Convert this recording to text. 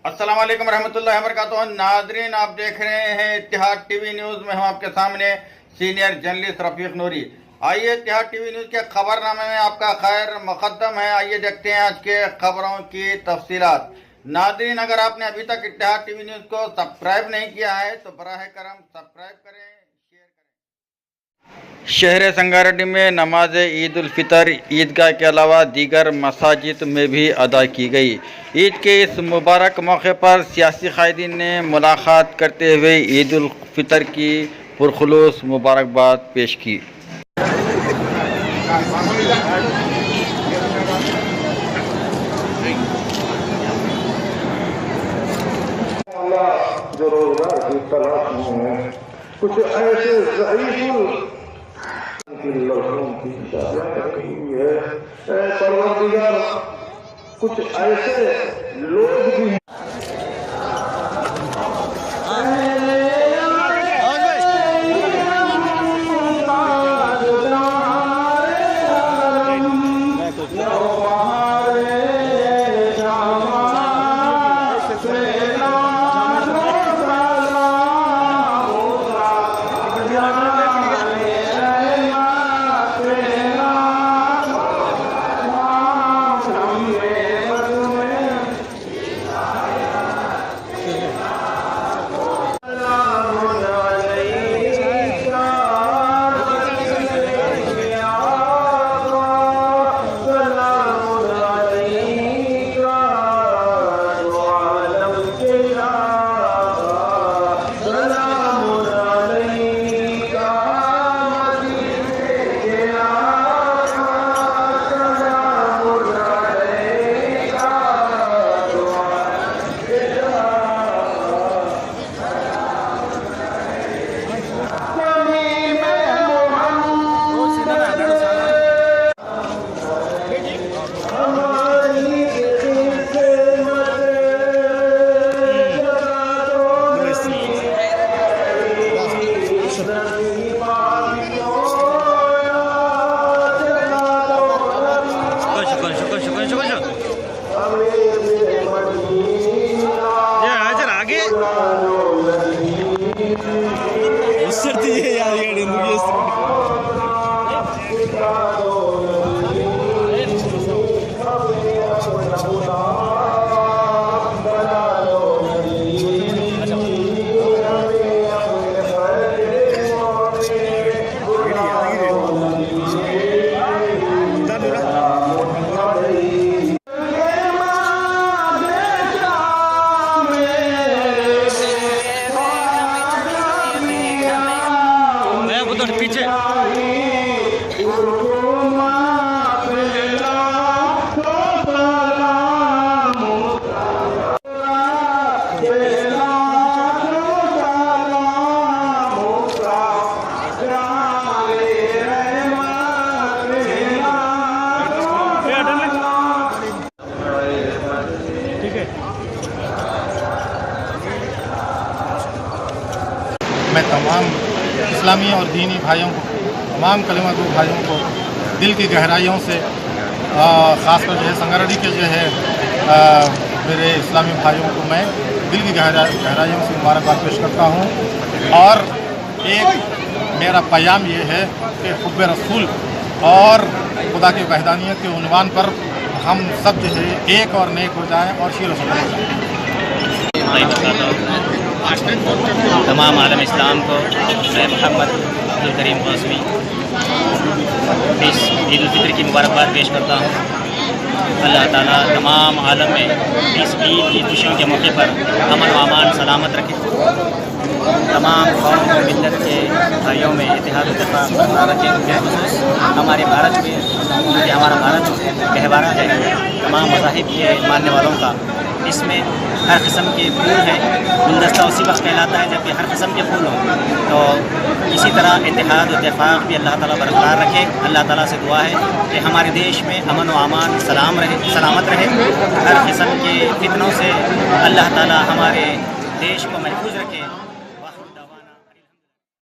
अस्सलाम वालेकुम रहमतुल्लाहि व बरकातुहू। नाजरीन, आप देख रहे हैं इत्तेहाद टीवी न्यूज़ में। हम आपके सामने सीनियर जर्नलिस्ट रफीक नूरी। आइए, इत्तेहाद टीवी न्यूज़ के खबरनामे में आपका खैर मुकद्दम है। आइए देखते हैं आज के खबरों की तफसीलात। नाजरीन, अगर आपने अभी तक इत्तेहाद टीवी न्यूज़ को सब्सक्राइब नहीं किया है तो बराह करम सब्सक्राइब करें, शेयर करें। शहर संगारेड्डी में नमाज ईद उल फितर ईदगाह के अलावा दीगर मसाजिद में भी अदा की गई। ईद के इस मुबारक मौके पर सियासी कायदीन ने मुलाकात करते हुए ईद उल फितर की पुरखुलूस मुबारकबाद पेश की। जो रोजगार की तलाश में कुछ ऐसे लड़कों की है, परवरदिगार कुछ ऐसे लोग भी पीछे मैं तमाम इस्लामी और दीनी भाइयों को, तमाम कलमा गो भाइयों को दिल की गहराइयों से ख़ासकर जो है संगारेड्डी के जो है मेरे इस्लामी भाइयों को मैं दिल की गहराइयों से मुबारकबाद पेश करता हूँ। और एक मेरा पैगाम ये है कि हुब्बे रसूल और खुदा की वहदानियत के उन्वान पर हम सब जो है एक और नेक हो जाएँ और शीर तमाम आलम इस्लाम को मैं मोहम्मद अब्दुल करीम क़ासिमी इस ईद उल फितर की मुबारकबाद पेश करता हूँ। अल्लाह ताला तमाम आलम में इस ईद की खुशियों के मौके पर अमन व अमान सलामत रखे। तमाम कौम और मिल्लत के भाइयों में इत्तेहाद इत्तेफाक बरकरार रखे। हमारे भारत में क्योंकि हमारा भारत गहवारा है तमाम मज़ाहिब के मानने वालों का, इसमें हर किस्म के फूल हैं। गुलदस्ता उसी वक्त कहलाता है जबकि हर किस्म के फूल हों। तो इसी तरह इत्तेहाद और इत्तेफाक भी अल्लाह ताला बरकरार रखे। अल्लाह ताला से दुआ है कि हमारे देश में अमन व अमान सलामत रहे। हर किस्म के फितनों से अल्लाह ताला हमारे देश को महफूज रखे।